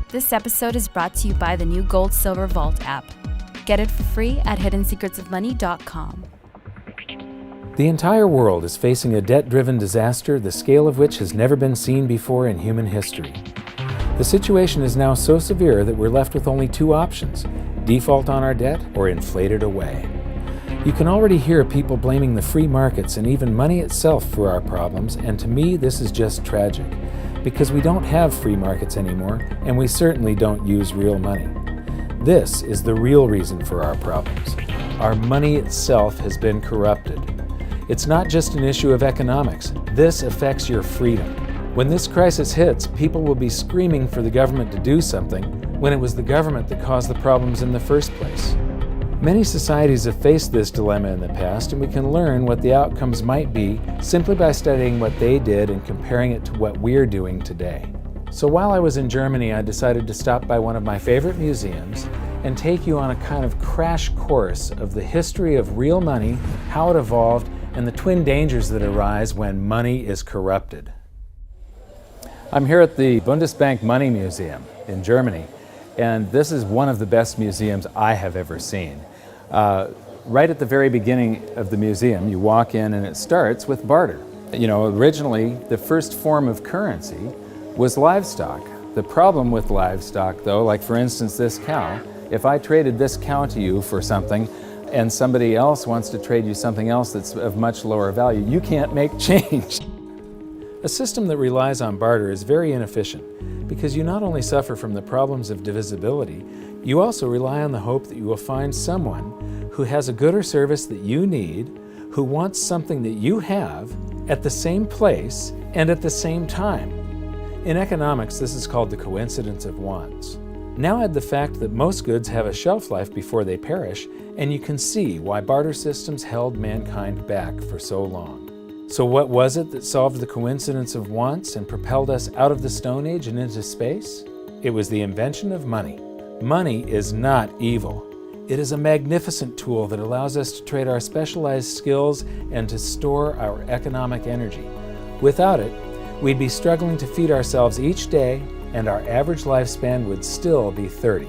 This episode is brought to you by the new Gold Silver Vault app. Get it for free at hiddensecretsofmoney.com. The entire world is facing a debt-driven disaster, the scale of which has never been seen before in human history. The situation is now so severe that we're left with only two options: default on our debt or inflate it away. You can already hear people blaming the free markets and even money itself for our problems, and to me this is just tragic, because we don't have free markets anymore, and we certainly don't use real money. This is the real reason for our problems. Our money itself has been corrupted. It's not just an issue of economics. This affects your freedom. When this crisis hits, people will be screaming for the government to do something when it was the government that caused the problems in the first place. Many societies have faced this dilemma in the past, and we can learn what the outcomes might be simply by studying what they did and comparing it to what we're doing today. So while I was in Germany, I decided to stop by one of my favorite museums and take you on a kind of crash course of the history of real money, how it evolved, and the twin dangers that arise when money is corrupted. I'm here at the Bundesbank Money Museum in Germany, and this is one of the best museums I have ever seen. Right at the very beginning of the museum, you walk in and it starts with barter. Originally, the first form of currency was livestock. The problem with livestock, though, like for instance this cow, if I traded this cow to you for something and somebody else wants to trade you something else that's of much lower value, you can't make change. A system that relies on barter is very inefficient because you not only suffer from the problems of divisibility, you also rely on the hope that you will find someone who has a good or service that you need, who wants something that you have at the same place and at the same time. In economics, this is called the coincidence of wants. Now add the fact that most goods have a shelf life before they perish, and you can see why barter systems held mankind back for so long. So what was it that solved the coincidence of wants and propelled us out of the Stone Age and into space? It was the invention of money. Money is not evil. It is a magnificent tool that allows us to trade our specialized skills and to store our economic energy. Without it, we'd be struggling to feed ourselves each day, and our average lifespan would still be 30.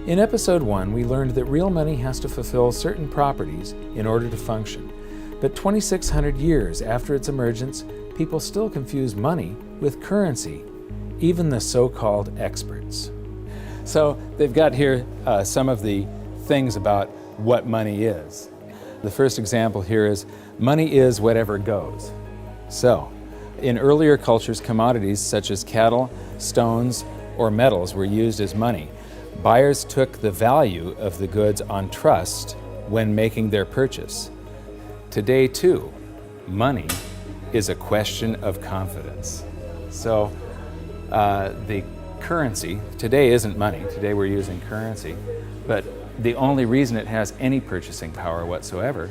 In episode 1, we learned that real money has to fulfill certain properties in order to function. But 2,600 years after its emergence, people still confuse money with currency, even the so-called experts. So they've got here some of the things about what money is. The first example here is money is whatever goes. So in earlier cultures, commodities such as cattle, stones, or metals were used as money. Buyers took the value of the goods on trust when making their purchase. Today, too, money is a question of confidence. So the currency, today isn't money, today we're using currency, but the only reason it has any purchasing power whatsoever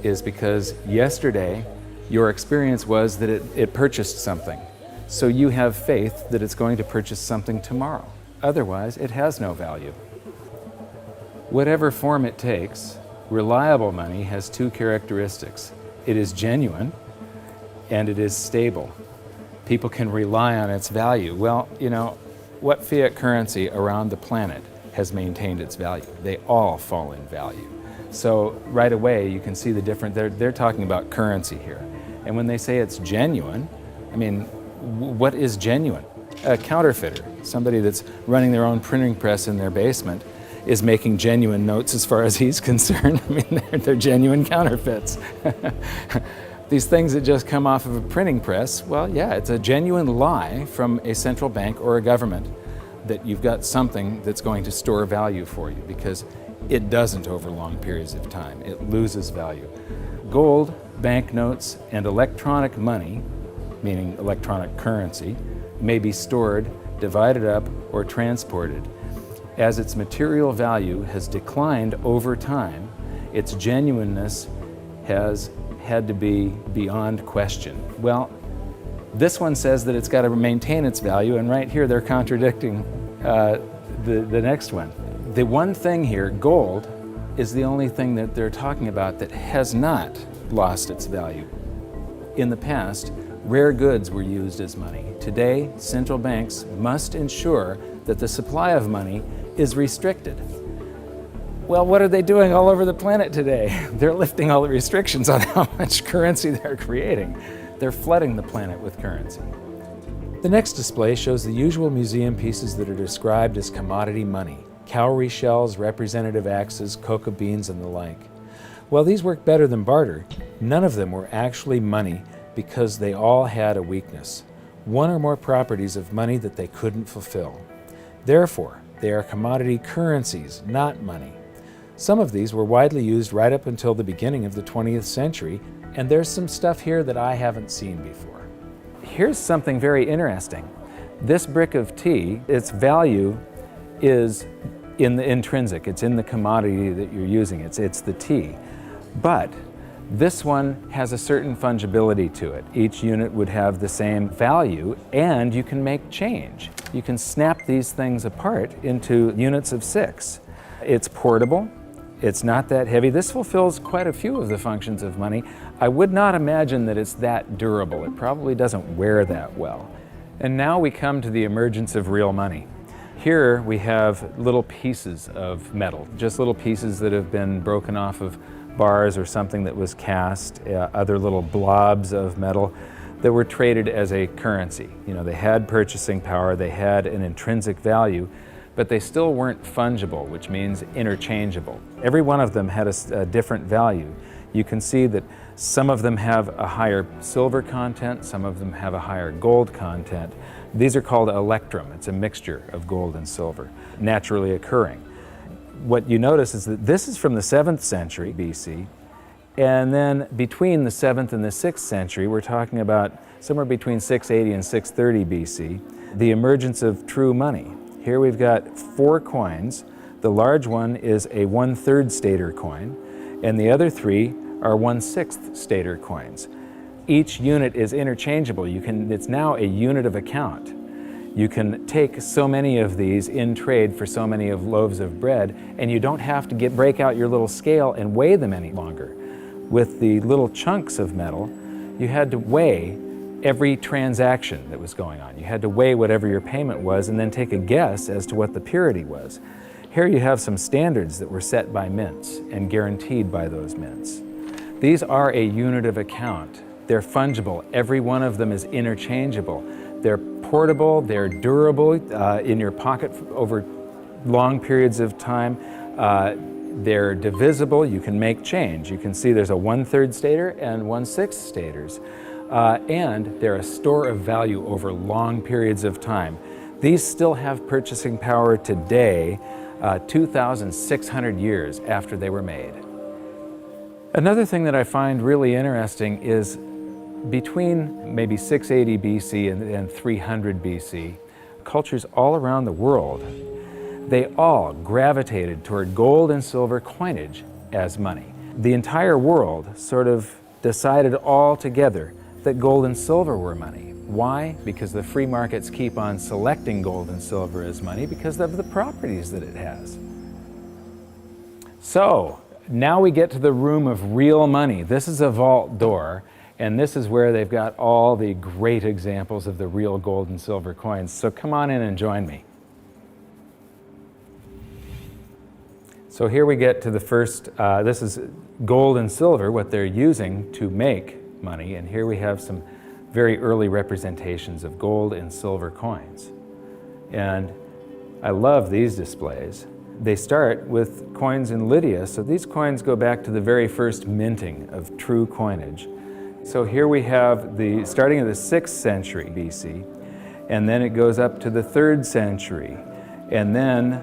is because yesterday your experience was that it purchased something. So you have faith that it's going to purchase something tomorrow. Otherwise, it has no value. Whatever form it takes, reliable money has two characteristics. It is genuine and it is stable. People can rely on its value. Well, what fiat currency around the planet has maintained its value? They all fall in value. So right away you can see the difference. They're talking about currency here. And when they say it's genuine, what is genuine? A counterfeiter, somebody that's running their own printing press in their basement, is making genuine notes as far as he's concerned. They're genuine counterfeits. These things that just come off of a printing press, well, yeah, it's a genuine lie from a central bank or a government that you've got something that's going to store value for you, because it doesn't over long periods of time. It loses value. Gold, banknotes, and electronic money, meaning electronic currency, may be stored, divided up, or transported. As its material value has declined over time, its genuineness has had to be beyond question. Well, this one says that it's got to maintain its value, and right here they're contradicting the next one. The one thing here, gold, is the only thing that they're talking about that has not lost its value. In the past, rare goods were used as money. Today, central banks must ensure that the supply of money is restricted. Well, what are they doing all over the planet today? They're lifting all the restrictions on how much currency they're creating. They're flooding the planet with currency. The next display shows the usual museum pieces that are described as commodity money: cowrie shells, representative axes, cocoa beans, and the like. While these work better than barter, none of them were actually money because they all had a weakness: one or more properties of money that they couldn't fulfill. Therefore, they are commodity currencies, not money. Some of these were widely used right up until the beginning of the 20th century, and there's some stuff here that I haven't seen before. Here's something very interesting. This brick of tea, its value is in the intrinsic, it's in the commodity that you're using, it's the tea. But this one has a certain fungibility to it. Each unit would have the same value, and you can make change. You can snap these things apart into units of 6. It's portable. It's not that heavy. This fulfills quite a few of the functions of money. I would not imagine that it's that durable. It probably doesn't wear that well. And now we come to the emergence of real money. Here we have little pieces of metal, just little pieces that have been broken off of bars or something that was cast, other little blobs of metal that were traded as a currency. You know, they had purchasing power, they had an intrinsic value, but they still weren't fungible, which means interchangeable. Every one of them had a different value. You can see that some of them have a higher silver content, some of them have a higher gold content. These are called electrum. It's a mixture of gold and silver, naturally occurring. What you notice is that this is from the 7th century BC, and then between the 7th and the 6th century, we're talking about somewhere between 680 and 630 BC, the emergence of true money. Here we've got 4 coins. The large one is a 1/3 stater coin, and the other 3 are 1/6 stater coins. Each unit is interchangeable. It's now a unit of account. You can take so many of these in trade for so many of loaves of bread, and you don't have to break out your little scale and weigh them any longer. With the little chunks of metal, you had to weigh every transaction that was going on. You had to weigh whatever your payment was and then take a guess as to what the purity was. Here you have some standards that were set by mints and guaranteed by those mints. These are a unit of account. They're fungible. Every one of them is interchangeable. They're portable, they're durable in your pocket over long periods of time. They're divisible. You can make change. You can see there's a 1/3 stater and 1/6 staters. And they're a store of value over long periods of time. These still have purchasing power today, 2,600 years after they were made. Another thing that I find really interesting is between maybe 680 BC and 300 BC, cultures all around the world, they all gravitated toward gold and silver coinage as money. The entire world sort of decided all together that gold and silver were money. Why? Because the free markets keep on selecting gold and silver as money because of the properties that it has. So, now we get to the room of real money. This is a vault door, and this is where they've got all the great examples of the real gold and silver coins. So come on in and join me. So here we get to the first, this is gold and silver, what they're using to make money, and here we have some very early representations of gold and silver coins. And I love these displays. They start with coins in Lydia, so these coins go back to the very first minting of true coinage. So here we have starting in the 6th century BC, and then it goes up to the 3rd century, and then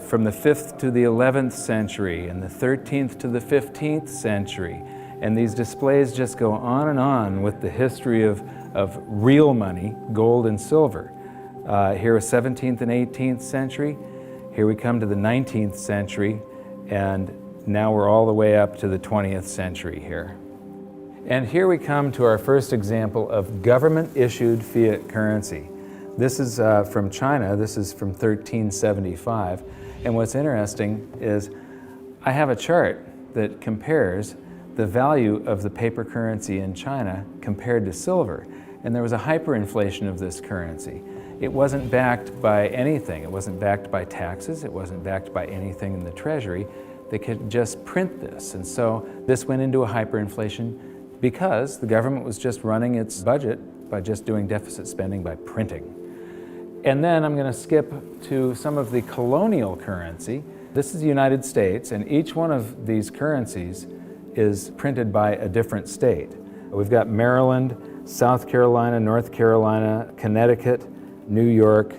from the 5th to the 11th century, and the 13th to the 15th century. And these displays just go on with the history of real money, gold and silver. Here is 17th and 18th century. Here we come to the 19th century, and now we're all the way up to the 20th century here. And here we come to our first example of government-issued fiat currency. This is from China. This is from 1375. And what's interesting is I have a chart that compares the value of the paper currency in China compared to silver. and there was a hyperinflation of this currency. It wasn't backed by anything. It wasn't backed by taxes. It wasn't backed by anything in the Treasury. They could just print this. And so this went into a hyperinflation because the government was just running its budget by just doing deficit spending by printing. And then I'm going to skip to some of the colonial currency. This is the United States, and each one of these currencies is printed by a different state. We've got Maryland, South Carolina, North Carolina, Connecticut, New York.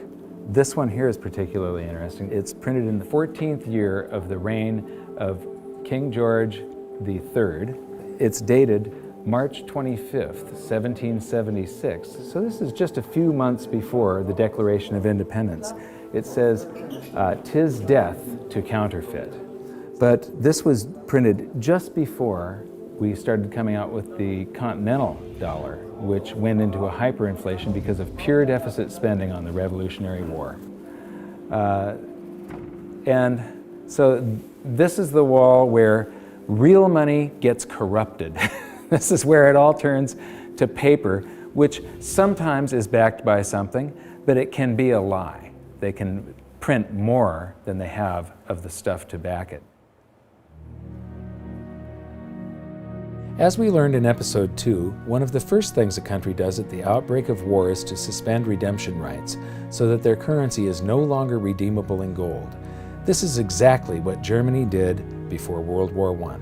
This one here is particularly interesting. It's printed in the 14th year of the reign of King George III. It's dated March 25th, 1776. So this is just a few months before the Declaration of Independence. It says, "'Tis death to counterfeit." But this was printed just before we started coming out with the continental dollar, which went into a hyperinflation because of pure deficit spending on the Revolutionary War. And so this is the wall where real money gets corrupted. This is where it all turns to paper, which sometimes is backed by something, but it can be a lie. They can print more than they have of the stuff to back it. As we learned in episode 2, one of the first things a country does at the outbreak of war is to suspend redemption rights so that their currency is no longer redeemable in gold. This is exactly what Germany did before World War I.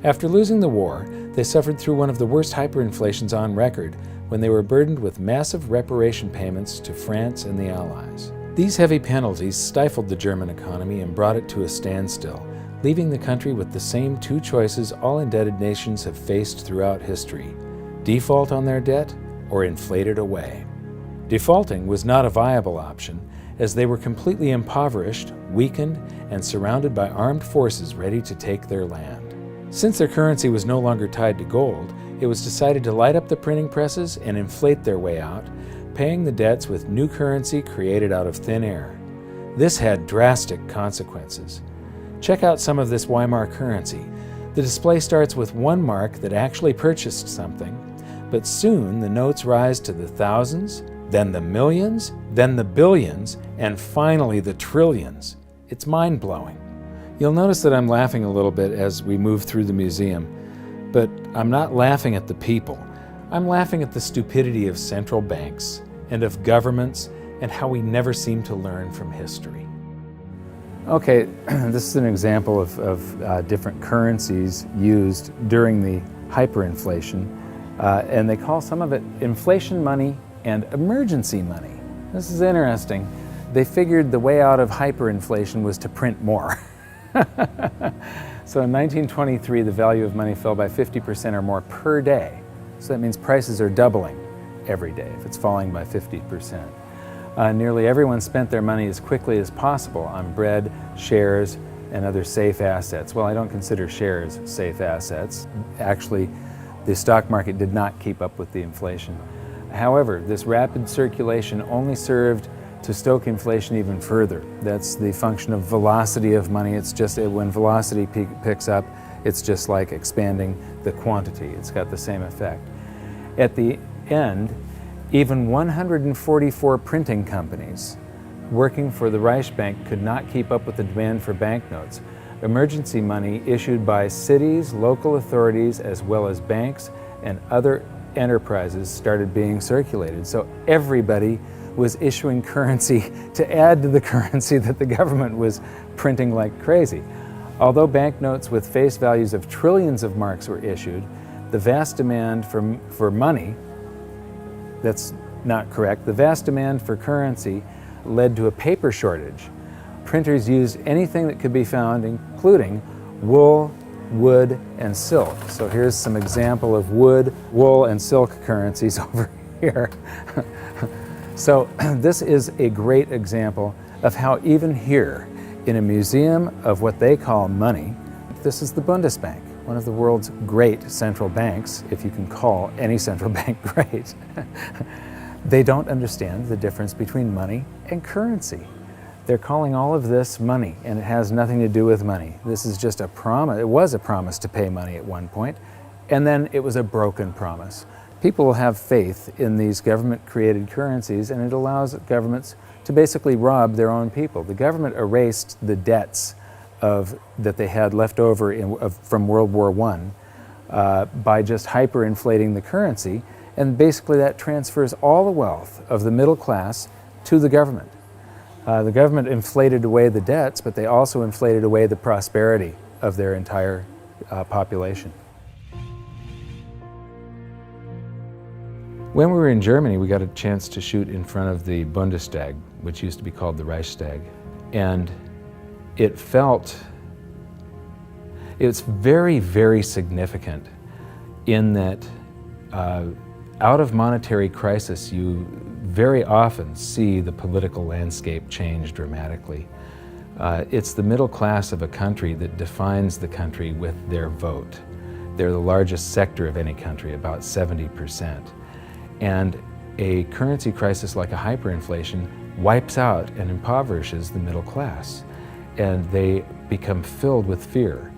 After losing the war, they suffered through one of the worst hyperinflations on record when they were burdened with massive reparation payments to France and the Allies. These heavy penalties stifled the German economy and brought it to a standstill, leaving the country with the same two choices all indebted nations have faced throughout history: default on their debt or inflate it away. Defaulting was not a viable option, as they were completely impoverished, weakened, and surrounded by armed forces ready to take their land. Since their currency was no longer tied to gold, it was decided to light up the printing presses and inflate their way out, paying the debts with new currency created out of thin air. This had drastic consequences. Check out some of this Weimar currency. The display starts with 1 mark that actually purchased something, but soon the notes rise to the thousands, then the millions, then the billions, and finally the trillions. It's mind-blowing. You'll notice that I'm laughing a little bit as we move through the museum, but I'm not laughing at the people. I'm laughing at the stupidity of central banks and of governments and how we never seem to learn from history. Okay, this is an example of different currencies used during the hyperinflation, and they call some of it inflation money and emergency money. This is interesting. They figured the way out of hyperinflation was to print more. So in 1923, the value of money fell by 50% or more per day. So that means prices are doubling every day if it's falling by 50%. Nearly everyone spent their money as quickly as possible on bread, shares, and other safe assets. Well, I don't consider shares safe assets. Actually, the stock market did not keep up with the inflation. However, this rapid circulation only served to stoke inflation even further. That's the function of velocity of money. It's just when velocity picks up, it's just like expanding the quantity. It's got the same effect. At the end, even 144 printing companies working for the Reichsbank could not keep up with the demand for banknotes. Emergency money issued by cities, local authorities, as well as banks and other enterprises started being circulated. So everybody was issuing currency to add to the currency that the government was printing like crazy. Although banknotes with face values of trillions of marks were issued, the vast demand for money, that's not correct, the vast demand for currency led to a paper shortage. Printers used anything that could be found, including wool, wood, and silk. So here's some example of wood, wool, and silk currencies over here. So this is a great example of how even here, in a museum of what they call money, this is the Bundesbank, one of the world's great central banks, if you can call any central bank great. They don't understand the difference between money and currency. They're calling all of this money, and it has nothing to do with money. This is just a promise. It was a promise to pay money at one point, and then it was a broken promise. people will have faith in these government-created currencies, and it allows governments to basically rob their own people. The government erased the debts that they had left over from World War I by just hyperinflating the currency, and basically that transfers all the wealth of the middle class to the government. The government inflated away the debts, but they also inflated away the prosperity of their entire population. When we were in Germany, we got a chance to shoot in front of the Bundesbank, which used to be called the Reichstag, and it's very, very significant in that out of monetary crisis, you very often see the political landscape change dramatically. It's the middle class of a country that defines the country with their vote. They're the largest sector of any country, about 70%. And a currency crisis like a hyperinflation wipes out and impoverishes the middle class. And they become filled with fear.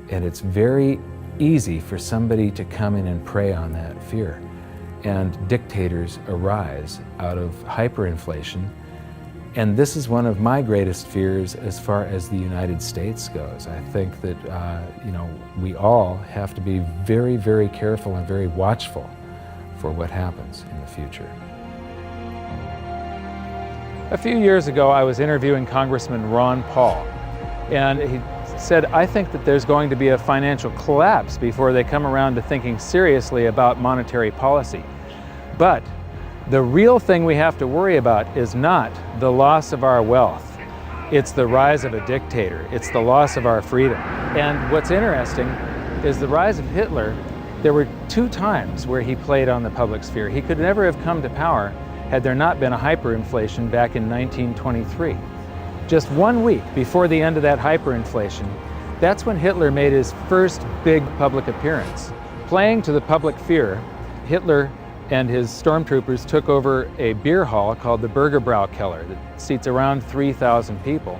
And it's very easy for somebody to come in and prey on that fear. And dictators arise out of hyperinflation. And this is one of my greatest fears as far as the United States goes. I think that we all have to be very, very careful and very watchful for what happens in the future. A few years ago, I was interviewing Congressman Ron Paul, and he said, I think that there's going to be a financial collapse before they come around to thinking seriously about monetary policy. But the real thing we have to worry about is not the loss of our wealth. It's the rise of a dictator. It's the loss of our freedom. And what's interesting is the rise of Hitler. There were 2 times where he played on the public sphere. He could never have come to power had there not been a hyperinflation back in 1923. Just 1 week before the end of that hyperinflation, that's when Hitler made his first big public appearance. Playing to the public fear, Hitler and his stormtroopers took over a beer hall called the Bürgerbraukeller that seats around 3,000 people.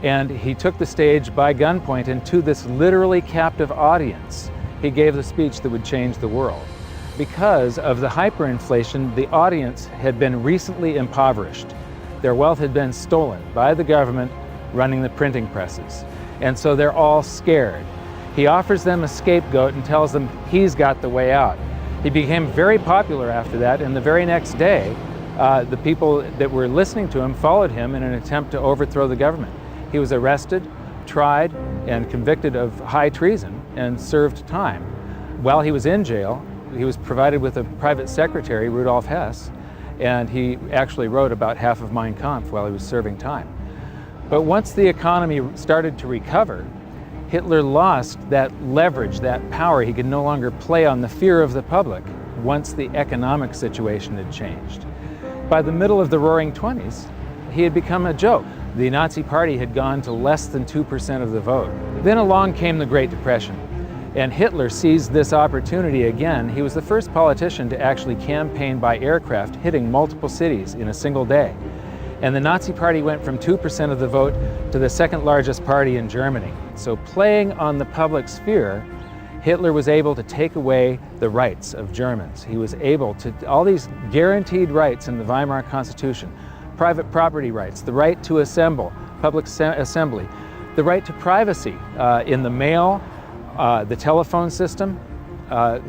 And he took the stage by gunpoint, and to this literally captive audience, he gave the speech that would change the world. Because of the hyperinflation, the audience had been recently impoverished. Their wealth had been stolen by the government running the printing presses. And so they're all scared. He offers them a scapegoat and tells them he's got the way out. He became very popular after that, and the very next day, the people that were listening to him followed him in an attempt to overthrow the government. He was arrested, tried, and convicted of high treason and served time. While he was in jail, he was provided with a private secretary, Rudolf Hess, and he actually wrote about half of Mein Kampf while he was serving time. But once the economy started to recover, Hitler lost that leverage, that power. He could no longer play on the fear of the public once the economic situation had changed. By the middle of the Roaring '20s, he had become a joke. The Nazi Party had gone to less than 2% of the vote. Then along came the Great Depression, and Hitler seized this opportunity again. He was the first politician to actually campaign by aircraft, hitting multiple cities in a single day. And the Nazi Party went from 2% of the vote to the second largest party in Germany. So playing on the public sphere, Hitler was able to take away the rights of Germans. He was able to, all these guaranteed rights in the Weimar Constitution, private property rights, the right to assemble, public assembly, the right to privacy in the mail, the telephone system.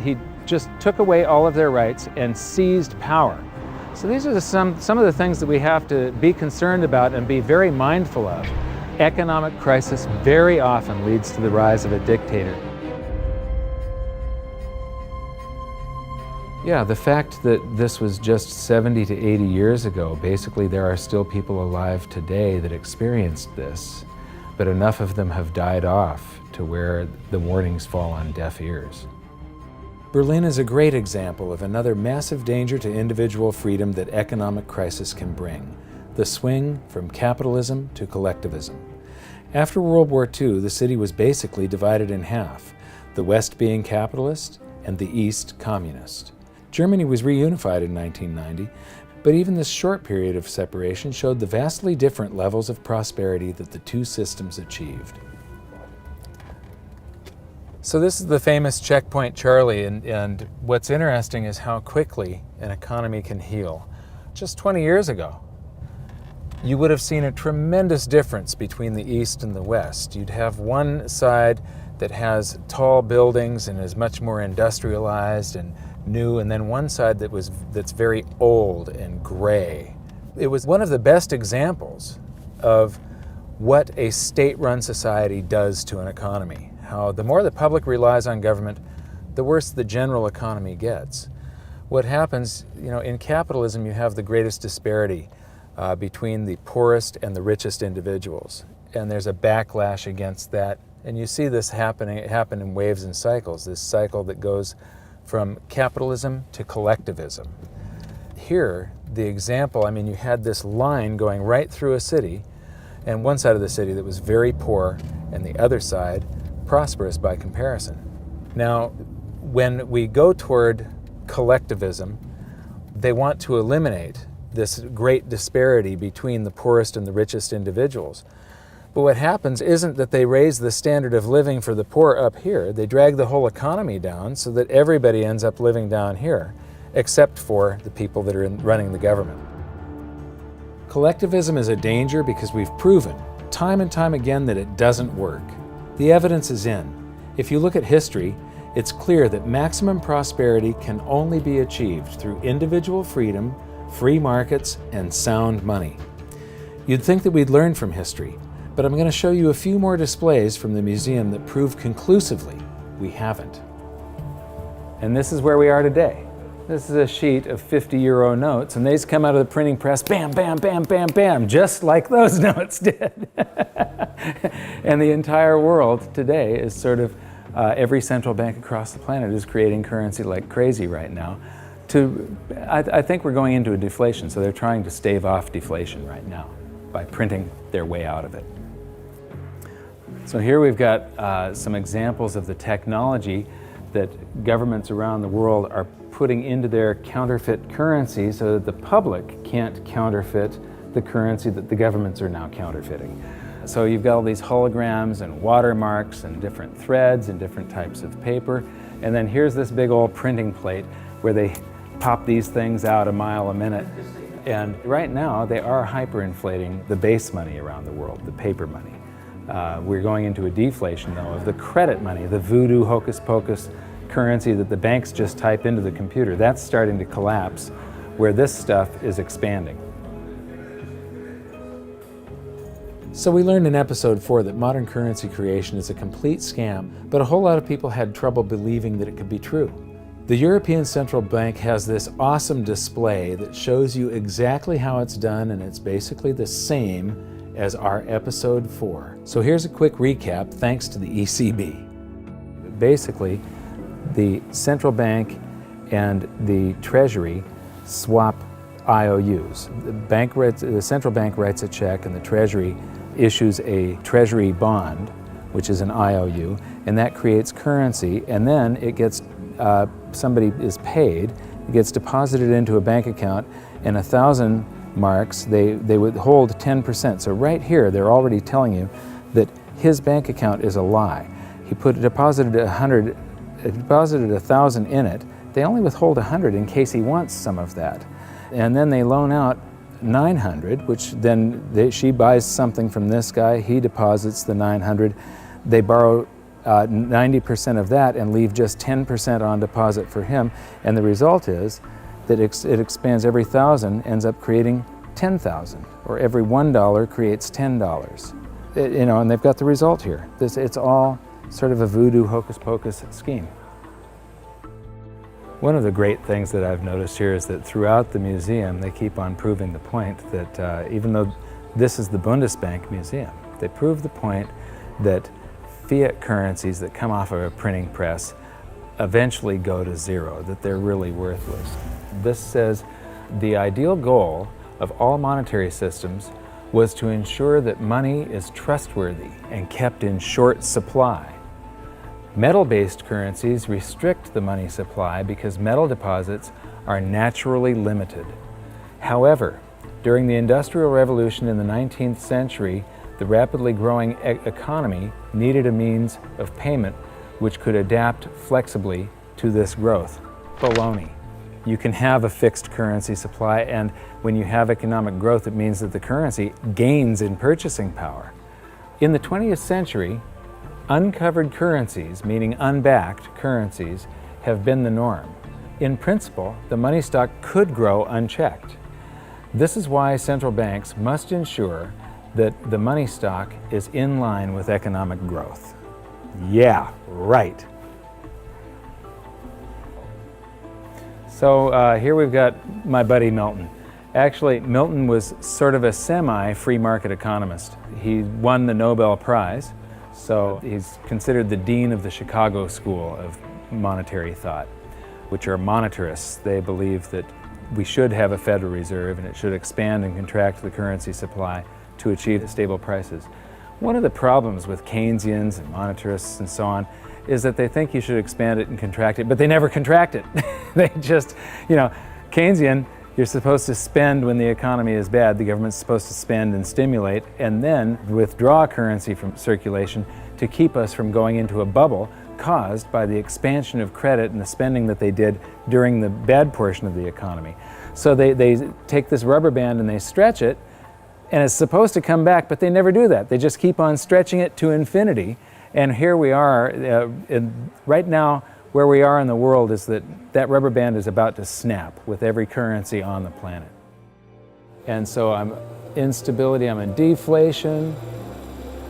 He just took away all of their rights and seized power. So these are some of the things that we have to be concerned about and be very mindful of. Economic crisis very often leads to the rise of a dictator. Yeah, the fact that this was just 70 to 80 years ago, basically there are still people alive today that experienced this, but enough of them have died off to where the warnings fall on deaf ears. Berlin is a great example of another massive danger to individual freedom that economic crisis can bring, the swing from capitalism to collectivism. After World War II, the city was basically divided in half, the West being capitalist and the East communist. Germany was reunified in 1990, but even this short period of separation showed the vastly different levels of prosperity that the two systems achieved. So this is the famous checkpoint Charlie, and what's interesting is how quickly an economy can heal. Just 20 years ago, you would have seen a tremendous difference between the East and the West. You'd have one side that has tall buildings and is much more industrialized and new, and then one side that's very old and gray. It was one of the best examples of what a state-run society does to an economy. How the more the public relies on government, the worse the general economy gets. What happens, in capitalism, you have the greatest disparity between the poorest and the richest individuals. And there's a backlash against that. And you see this happen in waves and cycles, this cycle that goes from capitalism to collectivism. Here, the example, you had this line going right through a city, and one side of the city that was very poor, and the other side prosperous by comparison. Now, when we go toward collectivism, they want to eliminate this great disparity between the poorest and the richest individuals. But what happens isn't that they raise the standard of living for the poor up here. They drag the whole economy down so that everybody ends up living down here, except for the people that are running the government. Collectivism is a danger because we've proven time and time again that it doesn't work. The evidence is in. If you look at history, it's clear that maximum prosperity can only be achieved through individual freedom, free markets, and sound money. You'd think that we'd learn from history, but I'm going to show you a few more displays from the museum that prove conclusively we haven't. And this is where we are today. This is a sheet of 50-euro notes, and these come out of the printing press, bam, bam, bam, bam, bam, just like those notes did. And the entire world today is sort of, every central bank across the planet is creating currency like crazy right now. I think we're going into a deflation, so they're trying to stave off deflation right now by printing their way out of it. So here we've got some examples of the technology that governments around the world are putting into their counterfeit currency so that the public can't counterfeit the currency that the governments are now counterfeiting. So you've got all these holograms and watermarks and different threads and different types of paper. And then here's this big old printing plate where they pop these things out a mile a minute. And right now they are hyperinflating the base money around the world, the paper money. We're going into a deflation though of the credit money, the voodoo hocus pocus currency that the banks just type into the computer. That's starting to collapse, where this stuff is expanding. So we learned in episode 4 that modern currency creation is a complete scam, but a whole lot of people had trouble believing that it could be true. The European Central Bank has this awesome display that shows you exactly how it's done, and it's basically the same as our episode 4. So here's a quick recap thanks to the ECB. Basically, the central bank and the Treasury swap IOUs. The central bank writes a check and the Treasury issues a Treasury bond, which is an IOU, and that creates currency, and then it gets, somebody is paid, it gets deposited into a bank account, and 1,000 marks, they withhold 10%. So right here, they're already telling you that his bank account is a lie. He deposited 1,000 in it. They only withhold 100 in case he wants some of that. And then they loan out 900, which then she buys something from this guy, he deposits the 900. They borrow 90% of that and leave just 10% on deposit for him. And the result is that it expands. Every 1,000 ends up creating 10,000, or every $1 creates $10. And they've got the result here. It's all sort of a voodoo hocus pocus scheme. One of the great things that I've noticed here is that throughout the museum they keep on proving the point that even though this is the Bundesbank museum, they prove the point that fiat currencies that come off of a printing press eventually go to zero, that they're really worthless. This says the ideal goal of all monetary systems was to ensure that money is trustworthy and kept in short supply. Metal-based currencies restrict the money supply because metal deposits are naturally limited. However, during the Industrial Revolution in the 19th century, the rapidly growing economy needed a means of payment which could adapt flexibly to this growth. Baloney. You can have a fixed currency supply, and when you have economic growth, it means that the currency gains in purchasing power. In the 20th century, uncovered currencies, meaning unbacked currencies, have been the norm. In principle, the money stock could grow unchecked. This is why central banks must ensure that the money stock is in line with economic growth. Yeah, right. So here we've got my buddy Milton. Actually, Milton was sort of a semi-free market economist. He won the Nobel Prize, so he's considered the dean of the Chicago School of Monetary Thought, which are monetarists. They believe that we should have a Federal Reserve and it should expand and contract the currency supply to achieve stable prices. One of the problems with Keynesians and monetarists and so on is that they think you should expand it and contract it, but they never contract it. They just, Keynesian, you're supposed to spend when the economy is bad. The government's supposed to spend and stimulate and then withdraw currency from circulation to keep us from going into a bubble caused by the expansion of credit and the spending that they did during the bad portion of the economy. So they take this rubber band and they stretch it, and it's supposed to come back, but they never do that. They just keep on stretching it to infinity. And here we are, right now, where we are in the world is that rubber band is about to snap with every currency on the planet. And so I'm instability, I'm in deflation,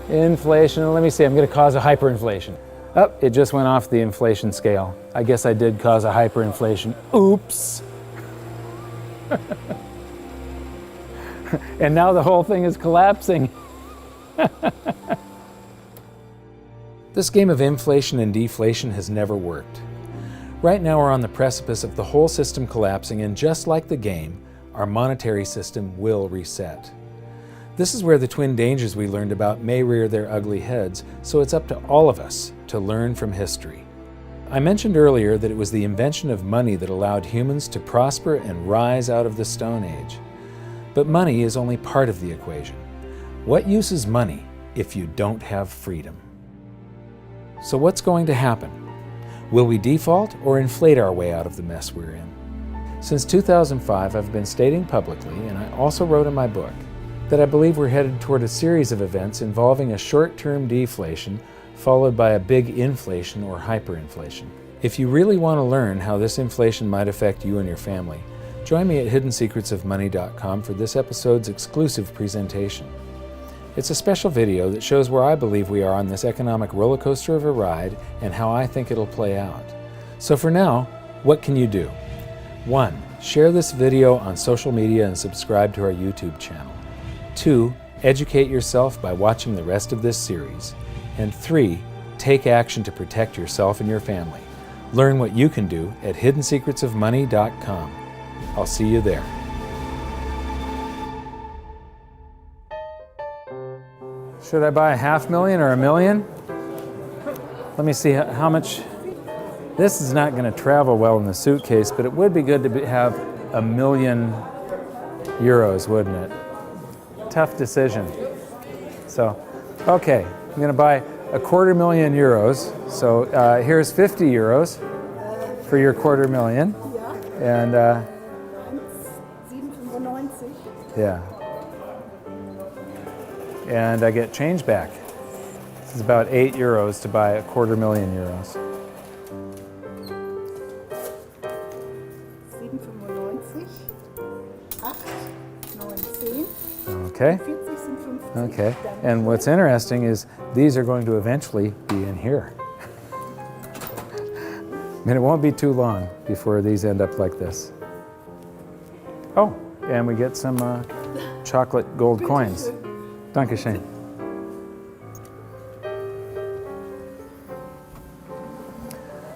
inflation. Let me see, I'm going to cause a hyperinflation. Oh, it just went off the inflation scale. I guess I did cause a hyperinflation. Oops. And now the whole thing is collapsing. This game of inflation and deflation has never worked. Right now we're on the precipice of the whole system collapsing, and just like the game, our monetary system will reset. This is where the twin dangers we learned about may rear their ugly heads, so it's up to all of us to learn from history. I mentioned earlier that it was the invention of money that allowed humans to prosper and rise out of the Stone Age. But money is only part of the equation. What use is money if you don't have freedom? So what's going to happen? Will we default or inflate our way out of the mess we're in? Since 2005, I've been stating publicly, and I also wrote in my book, that I believe we're headed toward a series of events involving a short-term deflation followed by a big inflation or hyperinflation. If you really want to learn how this inflation might affect you and your family, join me at hiddensecretsofmoney.com for this episode's exclusive presentation. It's a special video that shows where I believe we are on this economic roller coaster of a ride and how I think it'll play out. So for now, what can you do? 1. Share this video on social media and subscribe to our YouTube channel. 2. Educate yourself by watching the rest of this series. And 3. Take action to protect yourself and your family. Learn what you can do at hiddensecretsofmoney.com. I'll see you there. Should I buy $500,000 or $1 million? Let me see how much. This is not going to travel well in the suitcase, but it would be good to have €1 million, wouldn't it? Tough decision. So, okay, I'm going to buy €250,000. So here's €50 for your $250,000. And 7,95. yeah. And I get change back. This is about €8 to buy €250,000. 7,95, 8, 9, 10. Okay. 40 sind 50. Okay. And what's interesting is these are going to eventually be in here. And it won't be too long before these end up like this. Oh, and we get some chocolate gold coins. Dankeschön.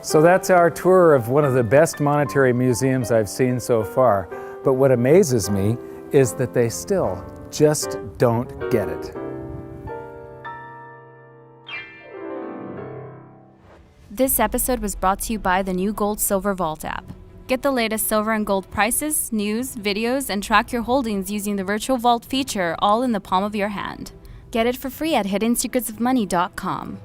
So that's our tour of one of the best monetary museums I've seen so far. But what amazes me is that they still just don't get it. This episode was brought to you by the new Gold Silver Vault app. Get the latest silver and gold prices, news, videos, and track your holdings using the virtual vault feature all in the palm of your hand. Get it for free at hiddensecretsofmoney.com.